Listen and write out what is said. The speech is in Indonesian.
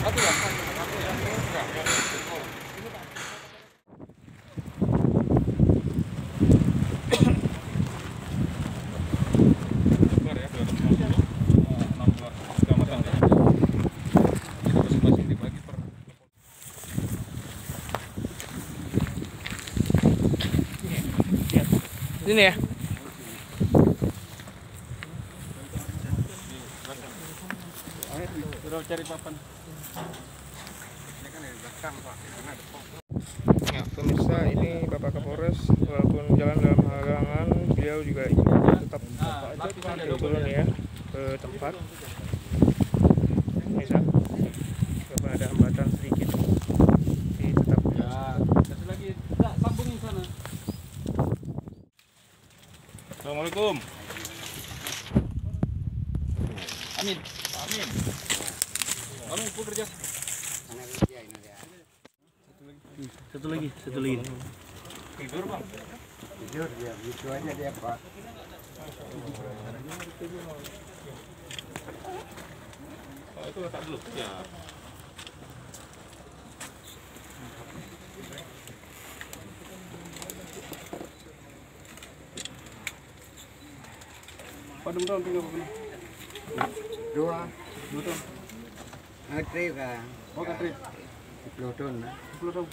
Ini ya. Sudah cari papan. Ya, pemirsa, ini Bapak Kapolres, walaupun jalan dalam halangan, beliau juga tetap turun ya ke tempat. Bisa, walaupun ada hambatan sedikit, tapi tetap. Ya, satu lagi, tak sambungin sana. Assalamualaikum. Amin. Amin. Amin, bekerja. Satu lagi. Tidur, Bang. Tidur dia, gitu aja dia, Pak. Oh, itu letak dulu. Ya. Padam tahun tinggal berapa? Dua. Dua tahun. Ngetri kan. Oh, katri. 10 tahun. 10 tahun.